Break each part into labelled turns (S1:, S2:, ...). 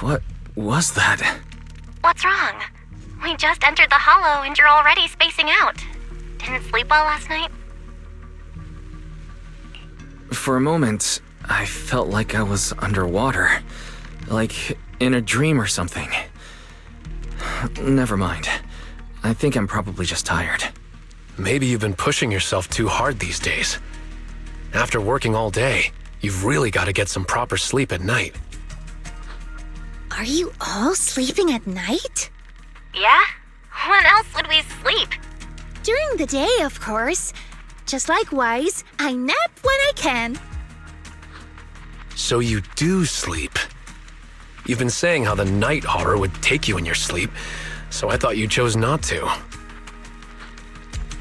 S1: What was that?
S2: What's wrong? We just entered the hollow and you're already spacing out. Didn't sleep well last night?
S1: For a moment, I felt like I was underwater. Like in a dream or something. Never mind. I think I'm probably just tired.
S3: Maybe you've been pushing yourself too hard these days. After working all day, you've really got to get some proper sleep at night.
S4: Are you all sleeping at night?
S2: Yeah? When else would we sleep?
S4: During the day, of course. Just like Wise, I nap when I can.
S3: So you do sleep. You've been saying how the night horror would take you in your sleep, so I thought you chose not to.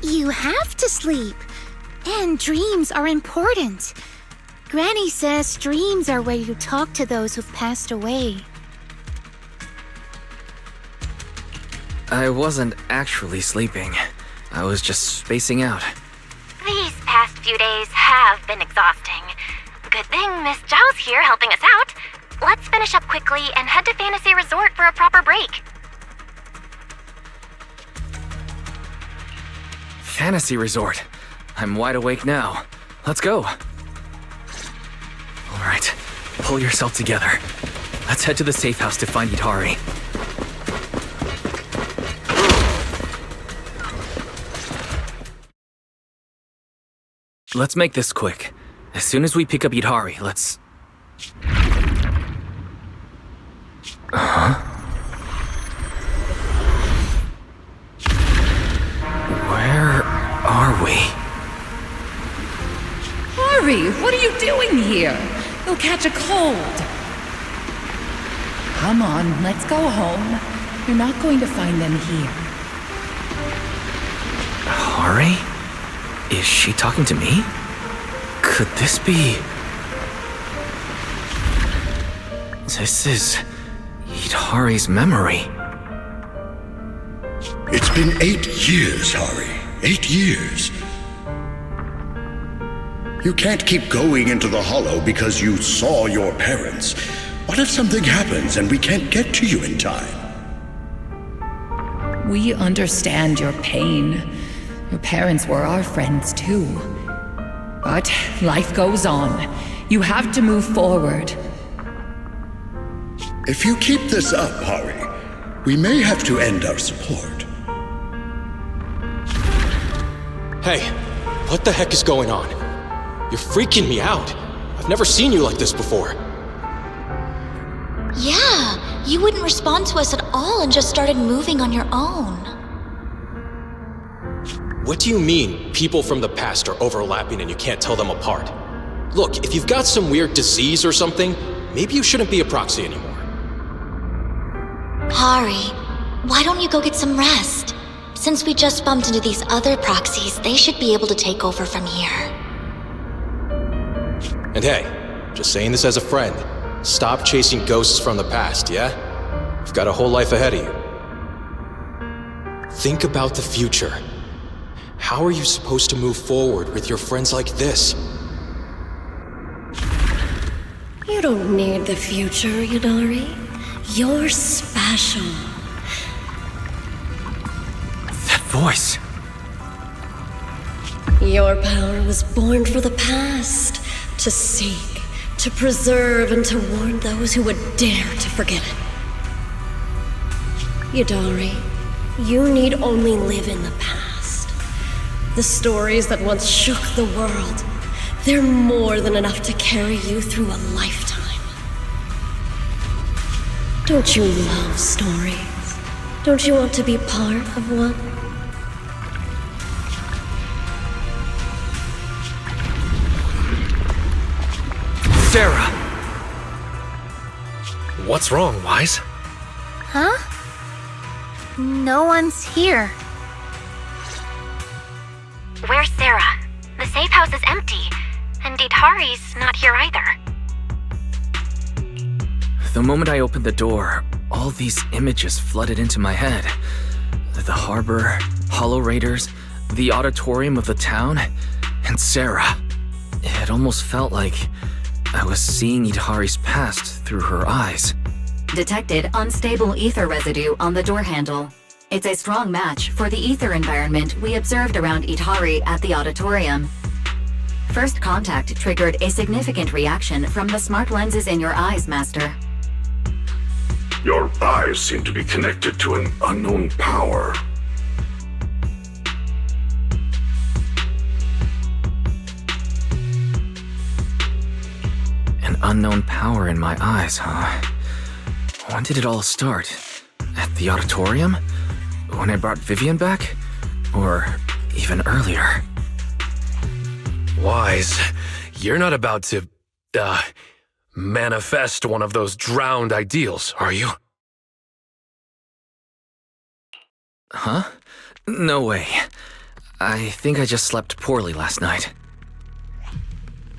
S4: You have to sleep. And dreams are important. Granny says dreams are where you talk to those who've passed away.
S1: I wasn't actually sleeping. I was just spacing out.
S2: These past few days have been exhausting. Good thing Miss Zhao's here helping us out. Let's finish up quickly and head to Fantasy Resort for a proper break.
S1: Fantasy Resort. I'm wide awake now. Let's go. All right, pull yourself together. Let's head to the safe house to find Yidhari. Let's make this quick. As soon as we pick up Yidhari, let's... Where are we?
S5: Hurry! What are you doing here? You'll catch a cold. Come on, let's go home. You're not going to find them here.
S1: Hari? Is she talking to me? Could this be... This is... Yidhari's memory.
S6: It's been 8 years, Hari. 8 years. You can't keep going into the hollow because you saw your parents. What if something happens and we can't get to you in time?
S5: We understand your pain. Your parents were our friends too. But life goes on. You have to move forward.
S6: If you keep this up, Hari, we may have to end our support.
S7: Hey, what the heck is going on? You're freaking me out. I've never seen you like this before.
S8: Yeah, you wouldn't respond to us at all and just started moving on your own.
S7: What do you mean, people from the past are overlapping and you can't tell them apart? Look, if you've got some weird disease or something, maybe you shouldn't be a proxy anymore.
S8: Hari, why don't you go get some rest? Since we just bumped into these other proxies, they should be able to take over from here.
S7: And hey, just saying this as a friend, stop chasing ghosts from the past, yeah? You've got a whole life ahead of you. Think about the future. How are you supposed to move forward with your friends like this?
S9: You don't need the future, Yidhari. You're special.
S1: That voice.
S9: Your power was born for the past, to seek, to preserve, and to warn those who would dare to forget it. Yidhari, you need only live in the past. The stories that once shook the world, they're more than enough to carry you through a lifetime. Don't you love stories? Don't you want to be part of one?
S1: Sarah!
S3: What's wrong, Wise?
S4: Huh? No one's here.
S2: Where's Sarah? The safe house is empty, and Yidhari's not here either.
S1: The moment I opened the door, all these images flooded into my head. The harbor, hollow raiders, the auditorium of the town, and Sarah. It almost felt like I was seeing Yidhari's past through her eyes.
S10: Detected unstable ether residue on the door handle. It's a strong match for the ether environment we observed around Yidhari at the auditorium. First contact triggered a significant reaction from the smart lenses in your eyes, Master.
S6: Your eyes seem to be connected to an unknown power.
S1: An unknown power in my eyes, huh? When did it all start? At the auditorium? When I brought Vivian back? Or even earlier?
S3: Wise, you're not about to, manifest one of those drowned ideals, are you?
S1: Huh? No way. I think I just slept poorly last night.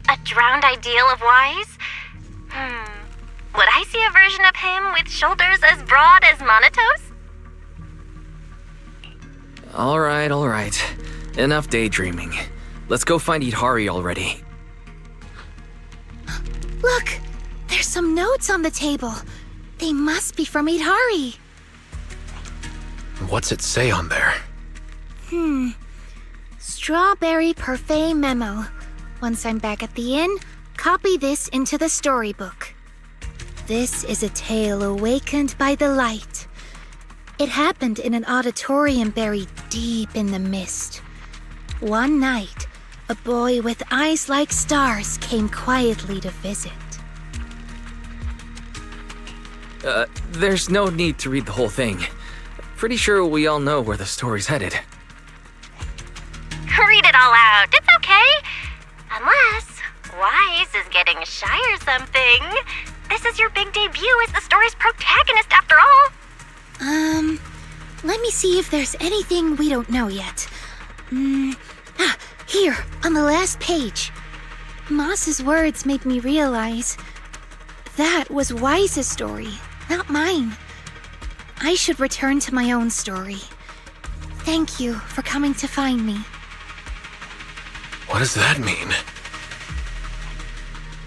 S2: A drowned ideal of Wise? Would I see a version of him with shoulders as broad as Manato's?
S1: Alright. Enough daydreaming. Let's go find Yidhari already.
S4: Look! There's some notes on the table. They must be from Yidhari.
S3: What's it say on there?
S4: Strawberry Parfait memo. Once I'm back at the inn, copy this into the storybook. This is a tale awakened by the light. It happened in an auditorium buried deep in the mist. One night, a boy with eyes like stars came quietly to visit.
S1: There's no need to read the whole thing. Pretty sure we all know where the story's headed.
S2: Read it all out. It's okay. Unless Wise is getting shy or something. This is your big debut as the story's protagonist after all.
S4: Let me see if there's anything we don't know yet. Here, on the last page. Moss's words made me realize that was Wise's story, not mine. I should return to my own story. Thank you for coming to find me.
S3: What does that mean?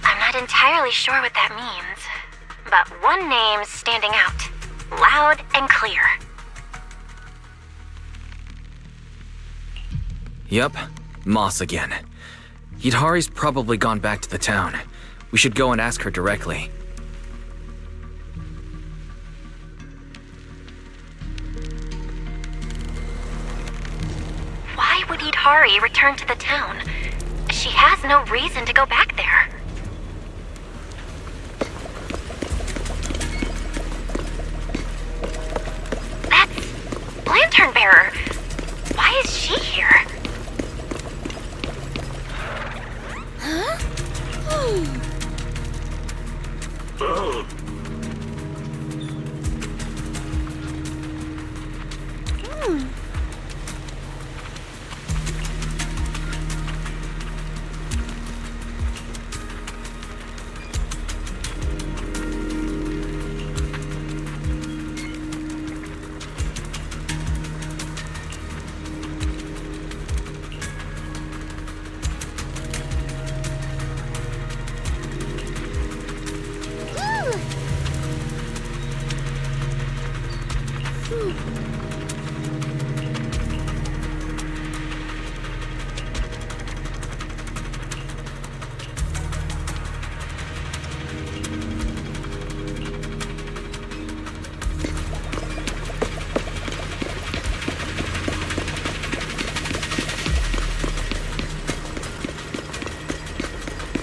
S2: I'm not entirely sure what that means, but one name's standing out, loud and clear.
S1: Yup, Moss again. Yidhari's probably gone back to the town. We should go and ask her directly.
S2: Why would Yidhari return to the town? She has no reason to go back there. That's Lantern Bearer. Why is she here?
S4: Huh?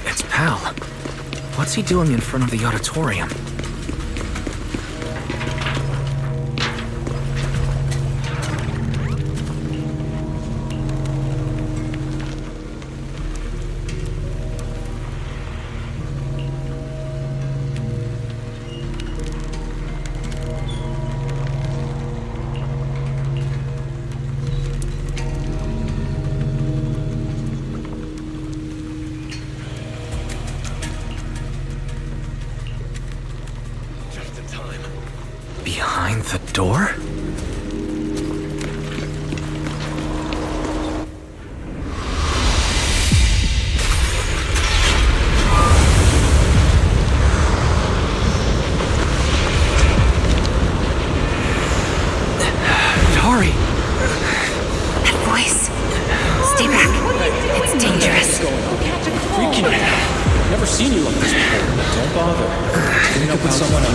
S1: It's Pal. What's he doing in front of the auditorium? Behind the door?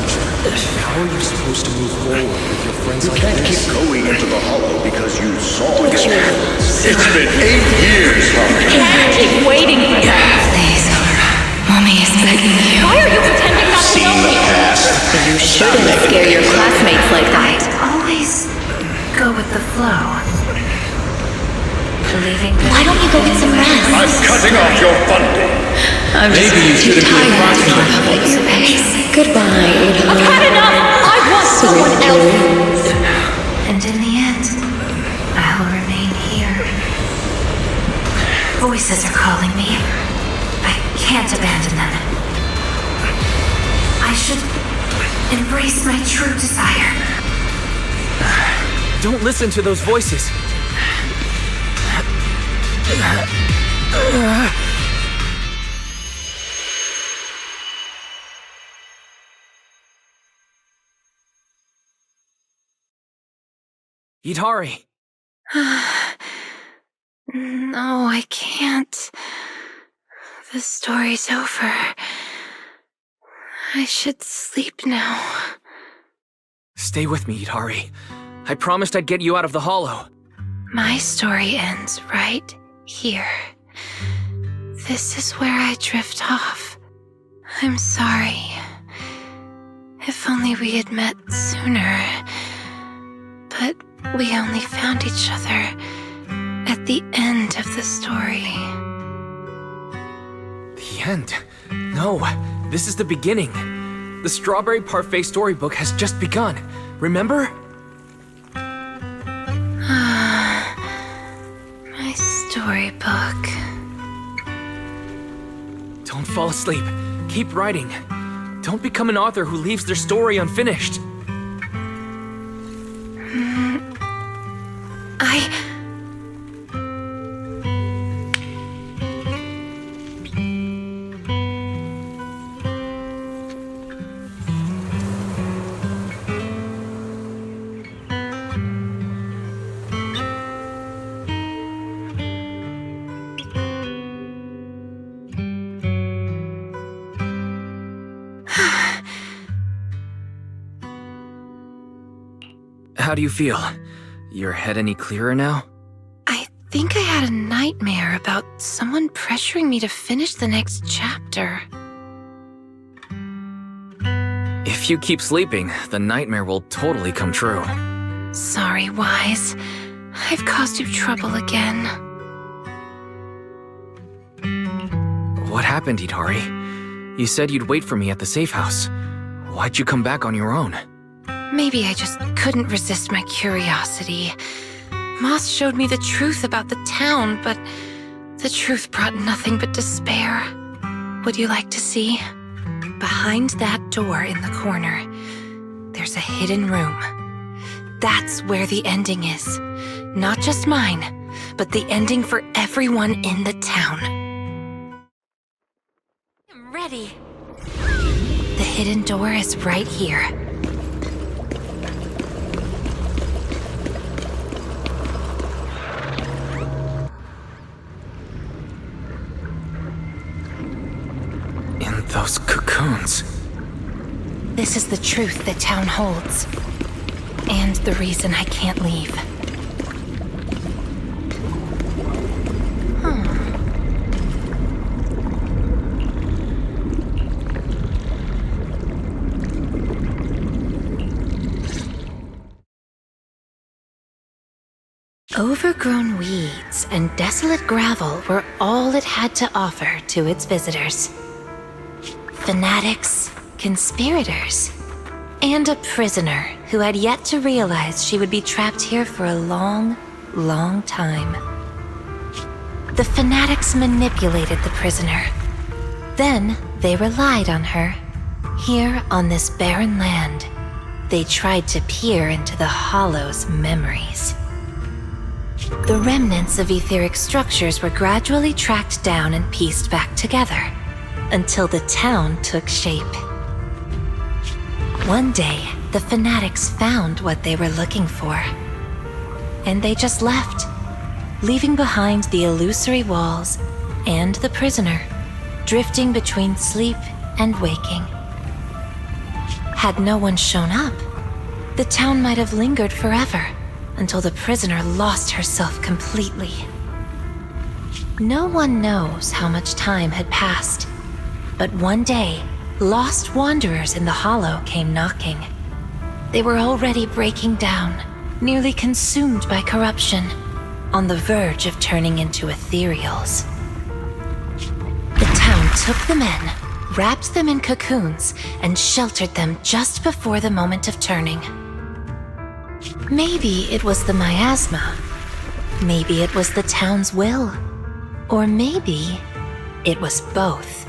S7: How are you supposed to move forward with your friends
S6: You
S7: like
S6: can't
S7: this?
S6: keep going into the hollow because you saw your parents. It's been 8 years, Harry.
S5: Can't keep waiting for that.
S8: Please, Mommy is begging you.
S5: Why are you pretending not to know me?
S10: You shouldn't scare your classmates like that.
S4: Always go with the flow. Believing that
S8: Why don't you go get some rest?
S6: I'm cutting off your funding.
S8: I'm just
S7: Maybe you shouldn't be
S8: tired
S7: approximate.
S8: at your pace. Goodbye, Yidhari.
S5: I've had enough! I want someone else!
S4: And in the end, I'll remain here. Voices are calling me. I can't abandon them. I should embrace my true desire.
S1: Don't listen to those voices. Yidhari.
S4: No, I can't. The story's over. I should sleep now.
S1: Stay with me, Yidhari. I promised I'd get you out of the hollow.
S4: My story ends right here. This is where I drift off. I'm sorry. If only we had met sooner. But we only found each other at the end of the story.
S1: The end? No, this is the beginning. The Strawberry Parfait storybook has just begun. Remember?
S4: My storybook.
S1: Don't fall asleep. Keep writing. Don't become an author who leaves their story unfinished. How do you feel? Your head any clearer now?
S4: I think I had a nightmare about someone pressuring me to finish the next chapter.
S1: If you keep sleeping, the nightmare will totally come true.
S4: Sorry, Wise. I've caused you trouble again.
S1: What happened, Yidhari? You said you'd wait for me at the safe house. Why'd you come back on your own?
S4: Maybe I just couldn't resist my curiosity. Moss showed me the truth about the town, but the truth brought nothing but despair. Would you like to see? Behind that door in the corner, there's a hidden room. That's where the ending is. Not just mine, but the ending for everyone in the town.
S2: I'm ready.
S4: The hidden door is right here.
S1: In those cocoons.
S4: This is the truth the town holds. And the reason I can't leave. Overgrown weeds and desolate gravel were all it had to offer to its visitors. Fanatics, conspirators, and a prisoner who had yet to realize she would be trapped here for a long, long time. The fanatics manipulated the prisoner. Then they relied on her. Here on this barren land, they tried to peer into the Hollow's memories. The remnants of etheric structures were gradually tracked down and pieced back together, until the town took shape. One day, the fanatics found what they were looking for. And they just left, leaving behind the illusory walls and the prisoner, drifting between sleep and waking. Had no one shown up, the town might have lingered forever until the prisoner lost herself completely. No one knows how much time had passed, but one day, lost wanderers in the Hollow came knocking. They were already breaking down, nearly consumed by corruption, on the verge of turning into Ethereals. The town took the men, wrapped them in cocoons, and sheltered them just before the moment of turning. Maybe it was the miasma. Maybe it was the town's will. Or maybe it was both.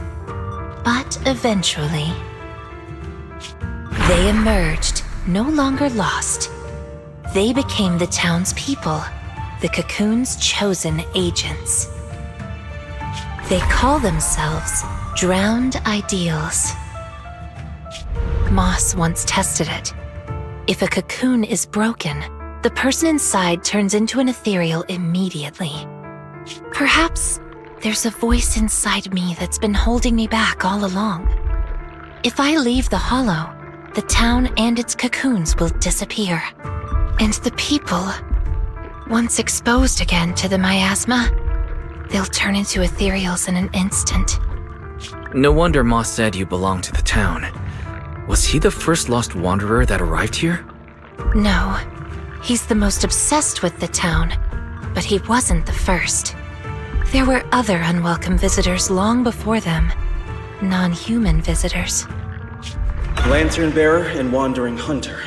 S4: But eventually, they emerged, no longer lost. They became the town's people, the cocoon's chosen agents. They call themselves Drowned Ideals. Moss once tested it. If a cocoon is broken, the person inside turns into an ethereal immediately. Perhaps there's a voice inside me that's been holding me back all along. If I leave the Hollow, the town and its cocoons will disappear. And the people, once exposed again to the miasma, they'll turn into ethereals in an instant.
S1: No wonder Moss said you belonged to the town. Was he the first lost wanderer that arrived here?
S4: No, he's the most obsessed with the town, but he wasn't the first. There were other unwelcome visitors long before them, non-human visitors.
S11: Lantern bearer and wandering hunter.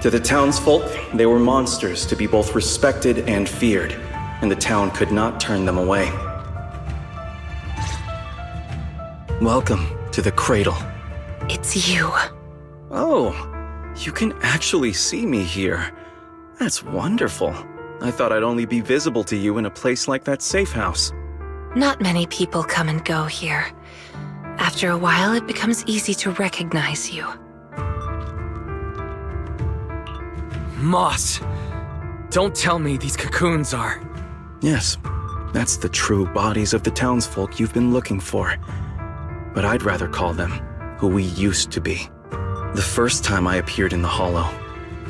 S11: To the townsfolk, they were monsters to be both respected and feared, and the town could not turn them away. Welcome to the cradle.
S4: It's you.
S11: Oh, you can actually see me here. That's wonderful. I thought I'd only be visible to you in a place like that safe house.
S4: Not many people come and go here. After a while, it becomes easy to recognize you.
S1: Moss! Don't tell me these cocoons are...
S11: Yes, that's the true bodies of the townsfolk you've been looking for. But I'd rather call them who we used to be. The first time I appeared in the Hollow,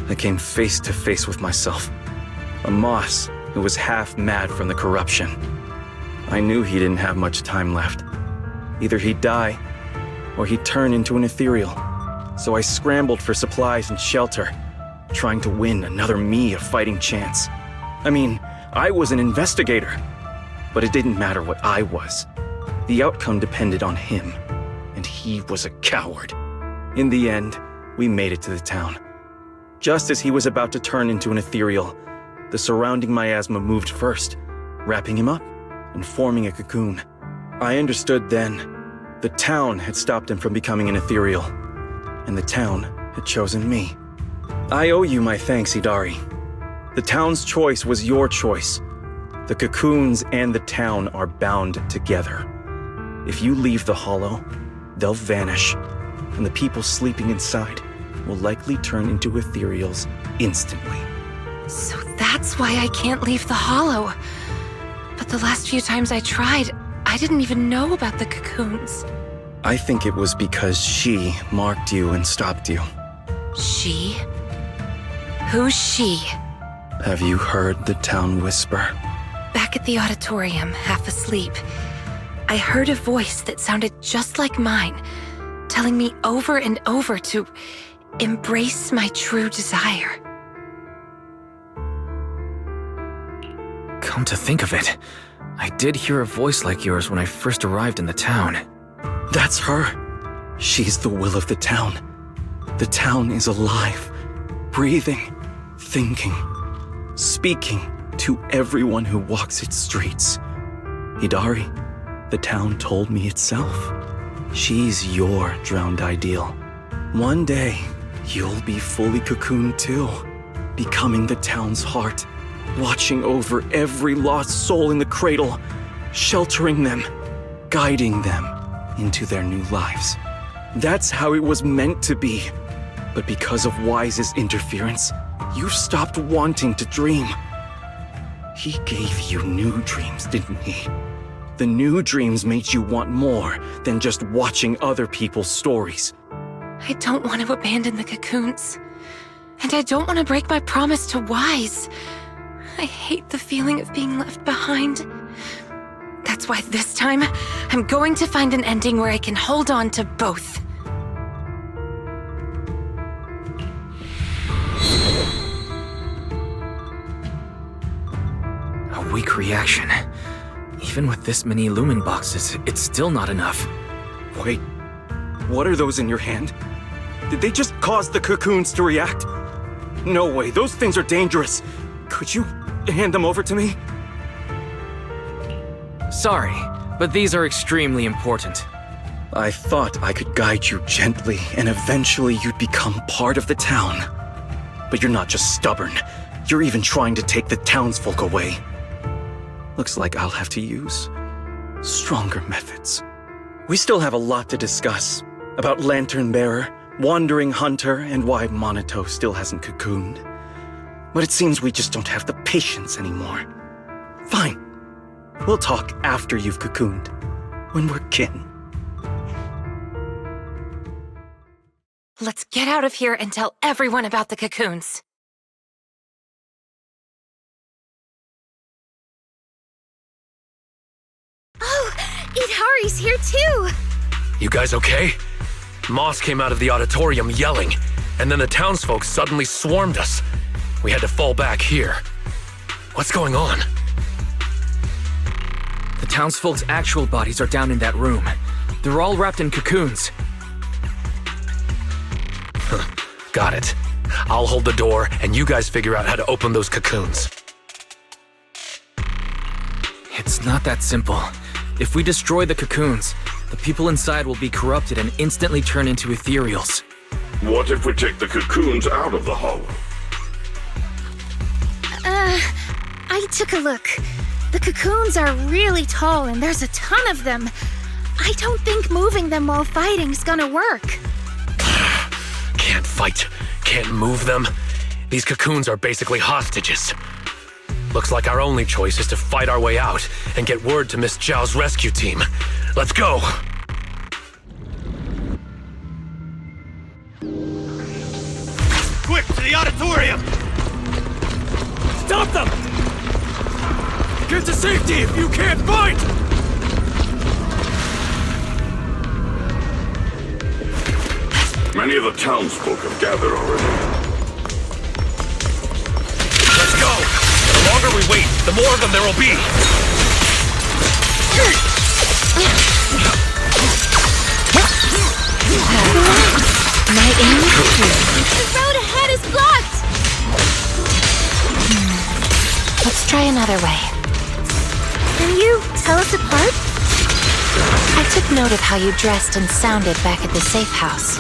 S11: I came face to face with myself. A Moss who was half mad from the corruption. I knew he didn't have much time left. Either he'd die, or he'd turn into an ethereal. So I scrambled for supplies and shelter, trying to win another me a fighting chance. I mean, I was an investigator, but it didn't matter what I was. The outcome depended on him, and he was a coward. In the end, we made it to the town. Just as he was about to turn into an ethereal, the surrounding miasma moved first, wrapping him up and forming a cocoon. I understood then, the town had stopped him from becoming an ethereal, and the town had chosen me. I owe you my thanks, Yidhari. The town's choice was your choice. The cocoons and the town are bound together. If you leave the Hollow, they'll vanish, and the people sleeping inside will likely turn into ethereals instantly.
S4: So that's why I can't leave the Hollow. But the last few times I tried, I didn't even know about the cocoons.
S11: I think it was because she marked you and stopped you.
S4: She? Who's she?
S11: Have you heard the town whisper?
S4: Back at the auditorium, half asleep, I heard a voice that sounded just like mine, telling me over and over to embrace my true desire.
S1: Come to think of it, I did hear a voice like yours when I first arrived in the town.
S11: That's her. She's the will of the town. The town is alive, breathing, thinking, speaking to everyone who walks its streets. Yidhari, the town told me itself. She's your drowned ideal. One day, you'll be fully cocooned too, becoming the town's heart, watching over every lost soul in the cradle, sheltering them, guiding them into their new lives. That's how it was meant to be. But because of Wise's interference, you stopped wanting to dream. He gave you new dreams, didn't he? The new dreams made you want more than just watching other people's stories.
S12: I don't want to abandon the cocoons. And I don't want to break my promise to Wise. I hate the feeling of being left behind. That's why this time, I'm going to find an ending where I can hold on to both.
S1: A weak reaction. Even with this many lumen boxes, it's still not enough.
S11: Wait, what are those in your hand? Did they just cause the cocoons to react? No way, those things are dangerous. Could you hand them over to me?
S1: Sorry, but these are extremely important.
S11: I thought I could guide you gently, and eventually you'd become part of the town. But you're not just stubborn, you're even trying to take the townsfolk away. Looks like I'll have to use stronger methods. We still have a lot to discuss about Lantern Bearer, Wandering Hunter, and why Manato still hasn't cocooned. But it seems we just don't have the patience anymore. Fine. We'll talk after you've cocooned, when we're kin.
S12: Let's get out of here and tell everyone about the cocoons.
S4: Oh, Yidhari's here too!
S3: You guys okay? Moss came out of the auditorium yelling, and then the townsfolk suddenly swarmed us. We had to fall back here. What's going on?
S1: The townsfolk's actual bodies are down in that room. They're all wrapped in cocoons.
S3: Got it. I'll hold the door, and you guys figure out how to open those cocoons.
S1: It's not that simple. If we destroy the cocoons, the people inside will be corrupted and instantly turn into Ethereals.
S6: What if we take the cocoons out of the hollow?
S4: I took a look. The cocoons are really tall and there's a ton of them. I don't think moving them while fighting's gonna work.
S3: Can't fight, can't move them. These cocoons are basically hostages. Looks like our only choice is to fight our way out and get word to Miss Zhao's rescue team. Let's go!
S13: Quick, to the auditorium!
S3: Stop them! Get to safety if you can't fight!
S6: Many of the townsfolk have gathered already.
S3: Let's go! The longer we wait, the more of them there will be!
S4: My aim is clear. The road ahead is blocked!
S2: Let's try another way.
S4: Can you tell us apart?
S2: I took note of how you dressed and sounded back at the safe house.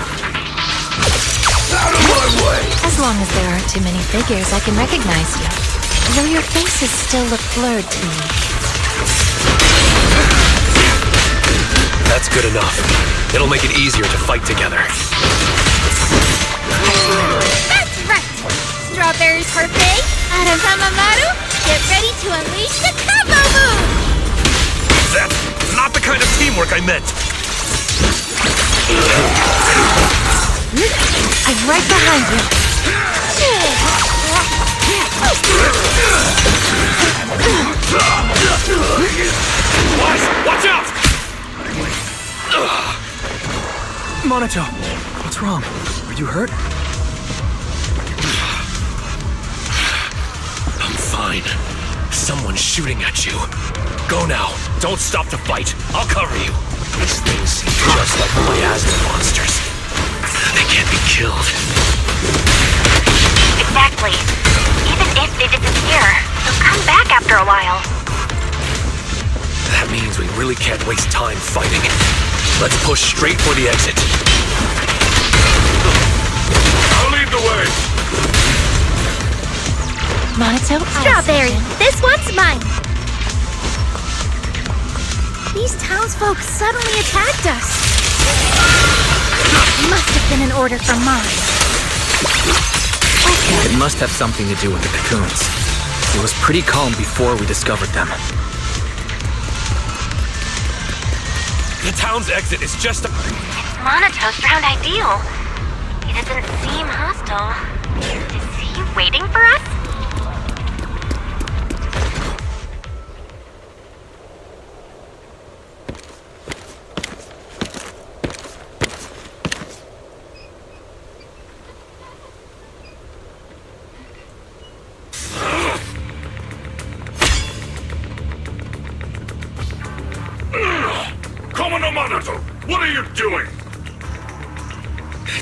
S6: Out of my way!
S2: As long as there aren't too many figures, I can recognize you. Though your faces still look blurred to me.
S3: That's good enough. It'll make it easier to fight together.
S4: That's right! Strawberry parfait, Manato, get ready to unleash the combo move!
S3: That's not the kind of teamwork I meant!
S2: I'm right behind you.
S3: Watch out!
S1: Manato, what's wrong? Are you hurt?
S3: I'm fine. Someone's shooting at you. Go now. Don't stop to fight. I'll cover you. These things seem just like miasma monsters. They can't be killed.
S2: Exactly. Even if they disappear, they'll come back after a while.
S3: That means we really can't waste time fighting. Let's push straight for the exit.
S6: I'll lead the way!
S2: Manato,
S4: Strawberry, this one's mine! These townsfolk suddenly attacked us. Must have been an order from mine.
S1: It must have something to do with the cocoons. It was pretty calm before we discovered them.
S3: The town's exit is just
S2: Manato's round ideal. He doesn't seem hostile. Is he waiting for us?
S13: Manato, what are you doing?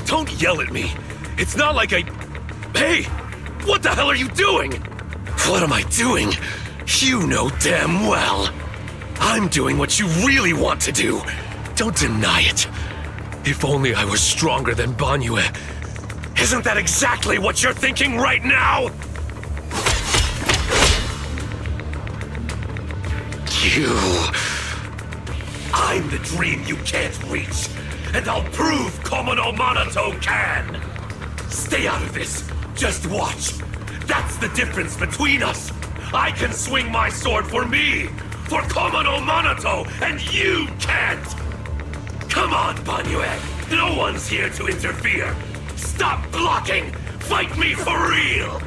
S3: Don't yell at me. It's not like I... Hey! What the hell are you doing? What am I doing? You know damn well. I'm doing what you really want to do. Don't deny it. If only I was stronger than Banyue. Isn't that exactly what you're thinking right now? I'm the dream you can't reach, and I'll prove Komono Manato can! Stay out of this. Just watch. That's the difference between us. I can swing my sword for me, for Komono Manato, and you can't! Come on, Banyue. No one's here to interfere. Stop blocking! Fight me for real!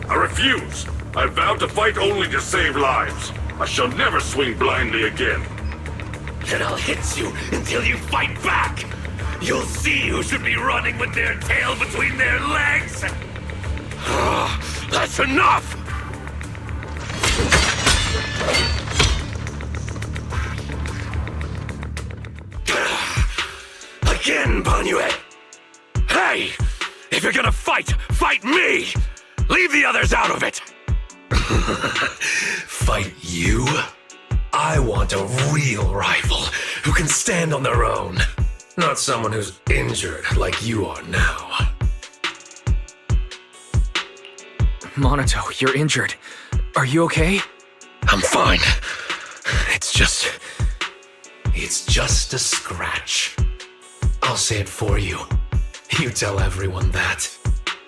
S13: I refuse. I vow to fight only to save lives. I shall never swing blindly again.
S3: Then I'll hit you until you fight back! You'll see who should be running with their tail between their legs! That's enough! Again, Banyue! Hey! If you're gonna fight, fight me! Leave the others out of it! Fight you? I want a real rival who can stand on their own. Not someone who's injured like you are now.
S1: Manato, you're injured. Are you okay?
S3: I'm fine. It's just a scratch. I'll say it for you. You tell everyone that.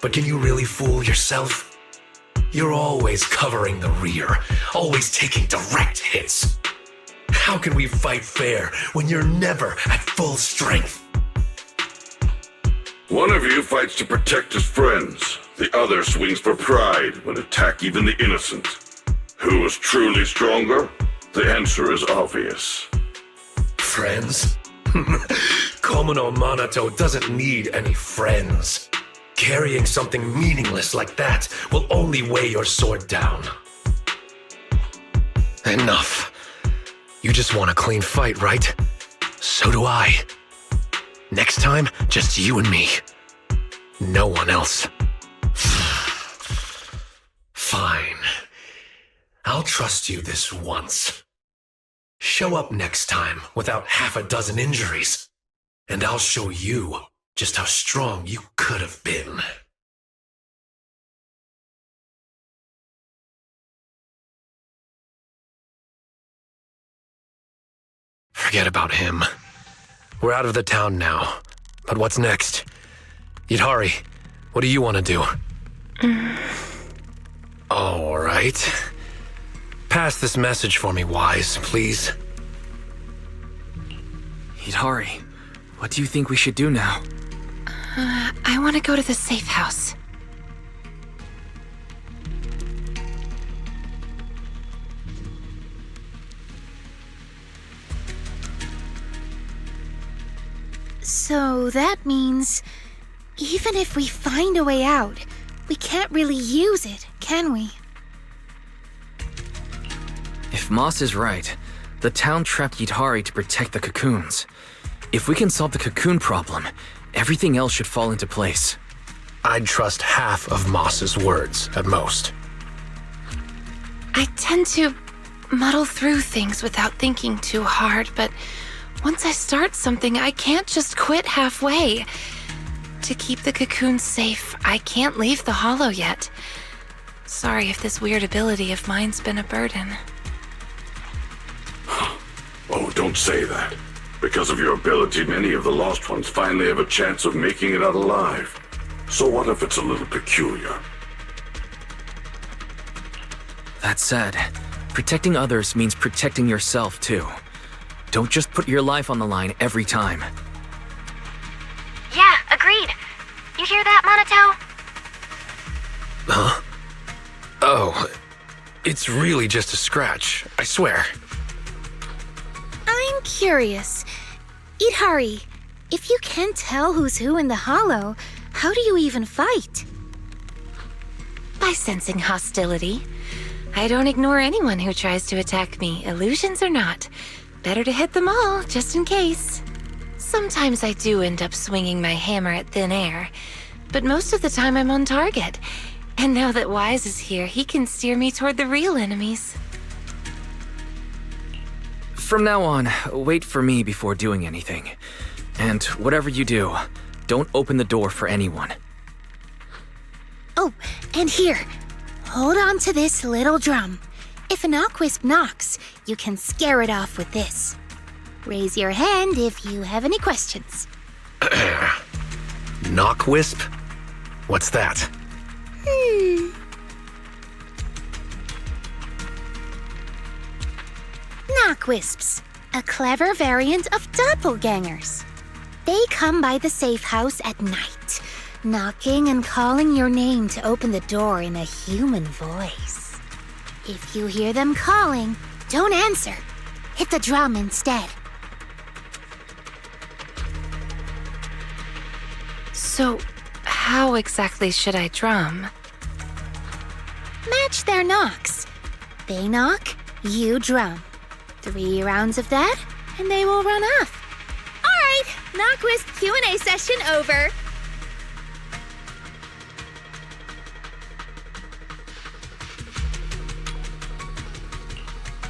S3: But can you really fool yourself? You're always covering the rear, always taking direct hits. How can we fight fair when you're never at full strength?
S13: One of you fights to protect his friends. The other swings for pride when attack even the innocent. Who is truly stronger? The answer is obvious.
S3: Friends? Komono Manato doesn't need any friends. Carrying something meaningless like that will only weigh your sword down. Enough. You just want a clean fight, right? So do I. Next time, just you and me. No one else. Fine. I'll trust you this once. Show up next time without half a dozen injuries, and I'll show you just how strong you could have been. Forget about him. We're out of the town now. But what's next? Yidhari, what do you want to do? All right. Pass this message for me, Wise, please.
S1: Yidhari, what do you think we should do now?
S12: I want to go to the safe house.
S4: So that means, even if we find a way out, we can't really use it, can we?
S1: If Moss is right, the town trapped Yidhari to protect the cocoons. If we can solve the cocoon problem, everything else should fall into place.
S3: I'd trust half of Moss's words, at most.
S12: I tend to muddle through things without thinking too hard, but once I start something, I can't just quit halfway. To keep the cocoons safe, I can't leave the hollow yet. Sorry if this weird ability of mine's been a burden.
S13: Oh, don't say that. Because of your ability, many of the Lost Ones finally have a chance of making it out alive. So what if it's a little peculiar?
S1: That said, protecting others means protecting yourself too. Don't just put your life on the line every time.
S2: Yeah, agreed. You hear that, Manato?
S3: Huh? Oh, it's really just a scratch, I swear.
S4: I'm curious. Yidhari, if you can't tell who's who in the hollow, how do you even fight?
S12: By sensing hostility. I don't ignore anyone who tries to attack me, illusions or not. Better to hit them all, just in case. Sometimes I do end up swinging my hammer at thin air, but most of the time I'm on target. And now that Wise is here, he can steer me toward the real enemies.
S1: From now on, wait for me before doing anything. And whatever you do, don't open the door for anyone.
S4: Oh, and here, hold on to this little drum. If an Aquisp knocks, you can scare it off with this. Raise your hand if you have any questions.
S3: Knockwisp? What's that?
S4: Knockwisps, a clever variant of doppelgangers. They come by the safe house at night, knocking and calling your name to open the door in a human voice. If you hear them calling, don't answer. Hit the drum instead.
S12: So, how exactly should I drum?
S4: Match their knocks. They knock, you drum. 3 rounds of that, and they will run off.
S14: All right, Knockwisp Q&A session over.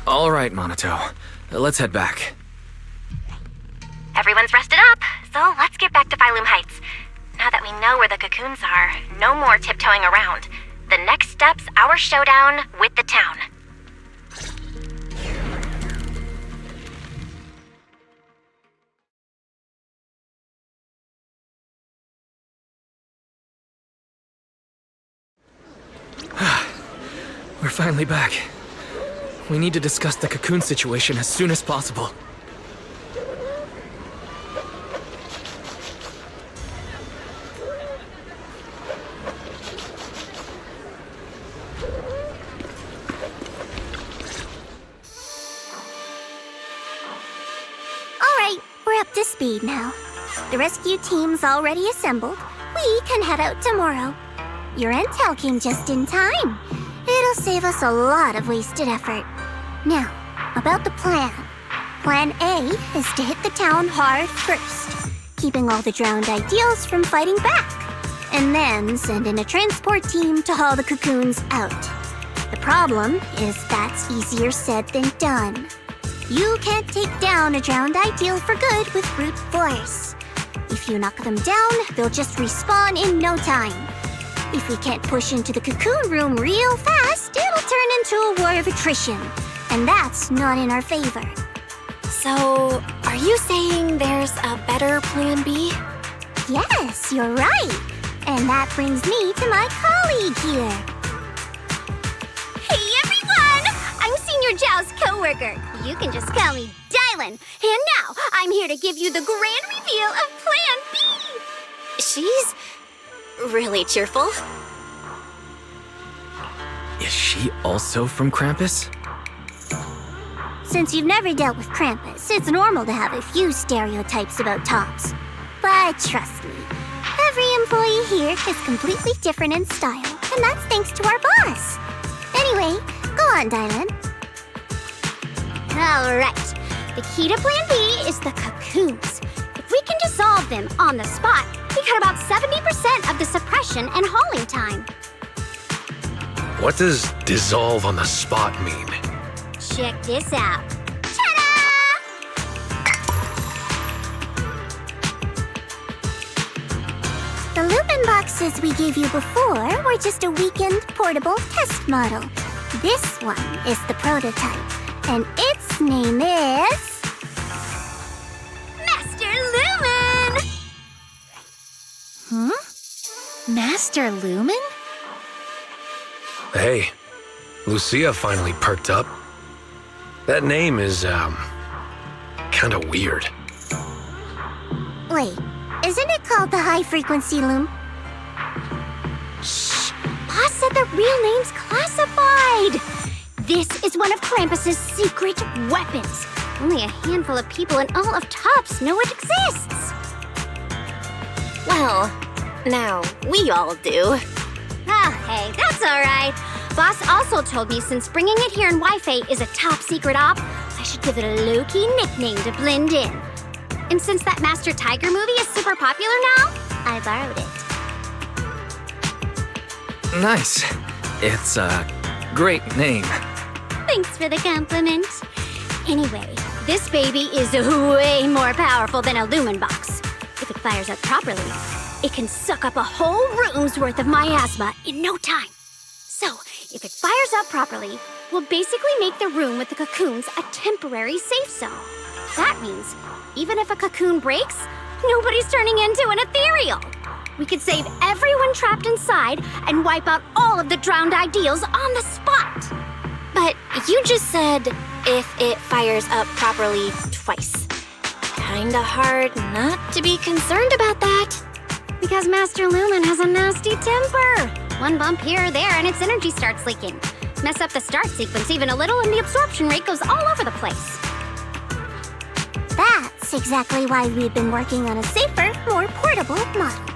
S1: All right, Manato. Let's head back.
S2: Everyone's rested up, so let's get back to Phylum Heights. Now that we know where the cocoons are, no more tiptoeing around. The next step's our showdown with the town.
S1: We're finally back. We need to discuss the cocoon situation as soon as possible.
S15: Alright, we're up to speed now. The rescue team's already assembled. We can head out tomorrow. Your intel came just in time. It'll save us a lot of wasted effort. Now, about the plan. Plan A is to hit the town hard first, keeping all the drowned ideals from fighting back, and then send in a transport team to haul the cocoons out. The problem is that's easier said than done. You can't take down a drowned ideal for good with brute force. If you knock them down, they'll just respawn in no time. If we can't push into the cocoon room real fast, it'll turn into a war of attrition. And that's not in our favor.
S14: So, are you saying there's a better plan B?
S15: Yes, you're right. And that brings me to my colleague here. Hey everyone! I'm Senior Zhao's co-worker. You can just call me Dylan. And now, I'm here to give you the grand reveal of Plan B.
S14: She's really cheerful.
S1: Is she also from Krampus?
S15: Since you've never dealt with Krampus, it's normal to have a few stereotypes about tops. But trust me, every employee here is completely different in style, and that's thanks to our boss. Anyway, go on, Dylan. Alright, the key to Plan B is the cocoons. If we can dissolve them on the spot, we cut about 70% of the suppression and hauling time.
S3: What does dissolve on the spot mean?
S15: Check this out. Ta-da! The Lupin boxes we gave you before were just a weakened portable test model. This one is the prototype, and its name is... Master Lumen!
S4: Master Lumen?
S3: Hey, Lucia finally perked up. That name is, kinda weird.
S15: Wait, isn't it called the high-frequency loom? Boss said the real name's classified. This is one of Krampus's secret weapons. Only a handful of people in all of Tops know it exists.
S14: Well, now we all do.
S15: Hey, that's alright. Boss also told me since bringing it here in Wi-Fi is a top secret op, I should give it a low-key nickname to blend in. And since that Master Tiger movie is super popular now, I borrowed it.
S1: Nice. It's a great name.
S15: Thanks for the compliment. Anyway, this baby is way more powerful than a lumen box. If it fires up properly, it can suck up a whole room's worth of miasma in no time. So, if it fires up properly, we'll basically make the room with the cocoons a temporary safe zone. That means, even if a cocoon breaks, nobody's turning into an ethereal. We could save everyone trapped inside and wipe out all of the drowned ideals on the spot.
S14: But you just said, if it fires up properly twice. Kinda hard not to be concerned about that.
S15: Because Master Lumen has a nasty temper. One bump here or there and its energy starts leaking. Mess up the start sequence even a little and the absorption rate goes all over the place. That's exactly why we've been working on a safer, more portable model.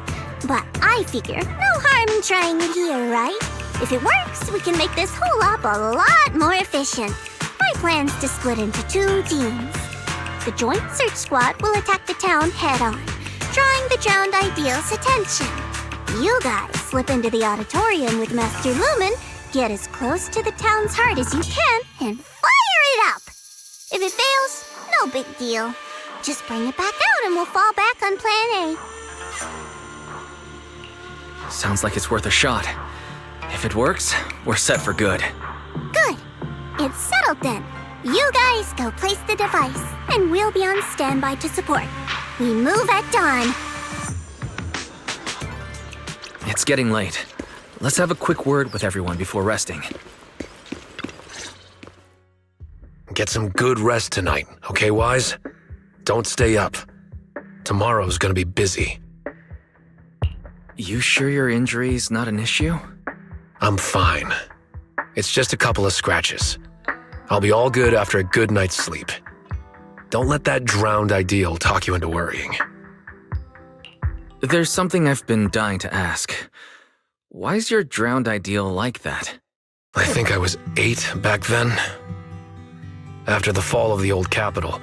S15: But I figure no harm in trying it here, right? If it works, we can make this whole op a lot more efficient. My plan's to split into 2 teams. The Joint Search Squad will attack the town head-on, drawing the drowned ideals' attention. You guys slip into the auditorium with Master Lumen, get as close to the town's heart as you can, and fire it up! If it fails, no big deal. Just bring it back out and we'll fall back on Plan A.
S1: Sounds like it's worth a shot. If it works, we're set for good.
S15: Good. It's settled then. You guys go place the device, and we'll be on standby to support. We move at dawn.
S1: It's getting late. Let's have a quick word with everyone before resting.
S3: Get some good rest tonight, okay, Wise? Don't stay up. Tomorrow's gonna be busy.
S1: You sure your injury's not an issue?
S3: I'm fine. It's just a couple of scratches. I'll be all good after a good night's sleep. Don't let that drowned ideal talk you into worrying.
S1: There's something I've been dying to ask. Why's your drowned ideal like that?
S3: I think I was 8 back then. After the fall of the old capital,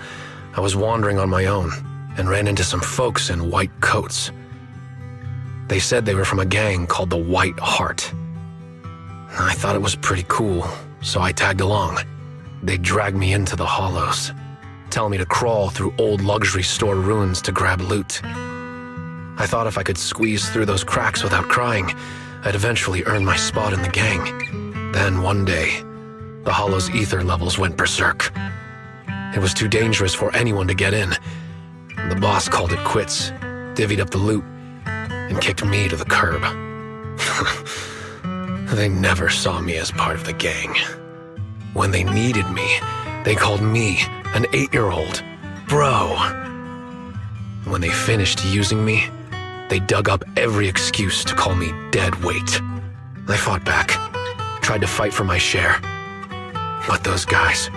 S3: I was wandering on my own and ran into some folks in white coats. They said they were from a gang called the White Heart. I thought it was pretty cool, so I tagged along. They dragged me into the hollows, telling me to crawl through old luxury store ruins to grab loot. I thought if I could squeeze through those cracks without crying, I'd eventually earn my spot in the gang. Then one day, the hollow's ether levels went berserk. It was too dangerous for anyone to get in. The boss called it quits, divvied up the loot, and kicked me to the curb. They never saw me as part of the gang. When they needed me, they called me an 8-year-old bro. When they finished using me, they dug up every excuse to call me dead weight. I fought back, tried to fight for my share. But those guys,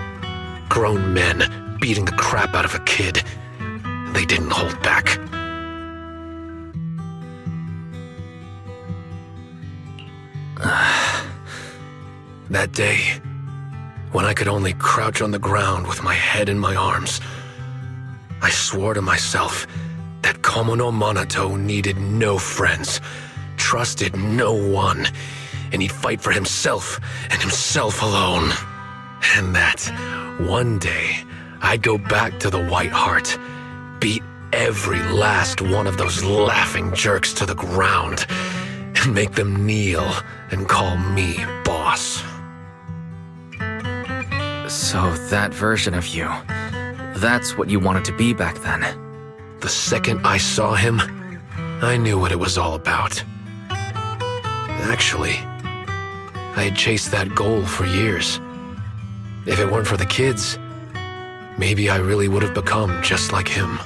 S3: grown men beating the crap out of a kid, they didn't hold back. That day, when I could only crouch on the ground with my head in my arms, I swore to myself that Komono Manato needed no friends, trusted no one, and he'd fight for himself and himself alone. And that one day, I'd go back to the White Heart, beat every last one of those laughing jerks to the ground, and make them kneel and call me boss.
S1: So that version of you, that's what you wanted to be back then?
S3: The second I saw him, I knew what it was all about. Actually, I had chased that goal for years. If it weren't for the kids, maybe I really would have become just like him.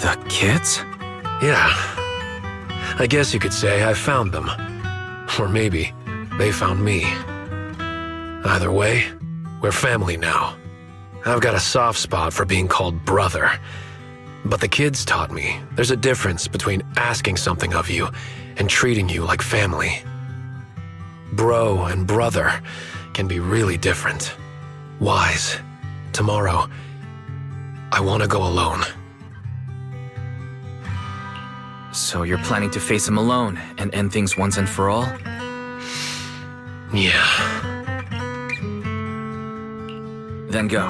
S1: The kids?
S3: Yeah. I guess you could say I found them. Or maybe they found me. Either way, we're family now. I've got a soft spot for being called brother. But the kids taught me there's a difference between asking something of you and treating you like family. Bro and brother can be really different. Wise, tomorrow, I want to go alone.
S1: So you're planning to face him alone and end things once and for all?
S3: Yeah.
S1: Then go.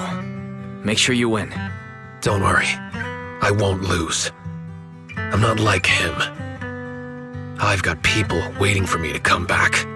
S1: Make sure you win.
S3: Don't worry. I won't lose. I'm not like him. I've got people waiting for me to come back.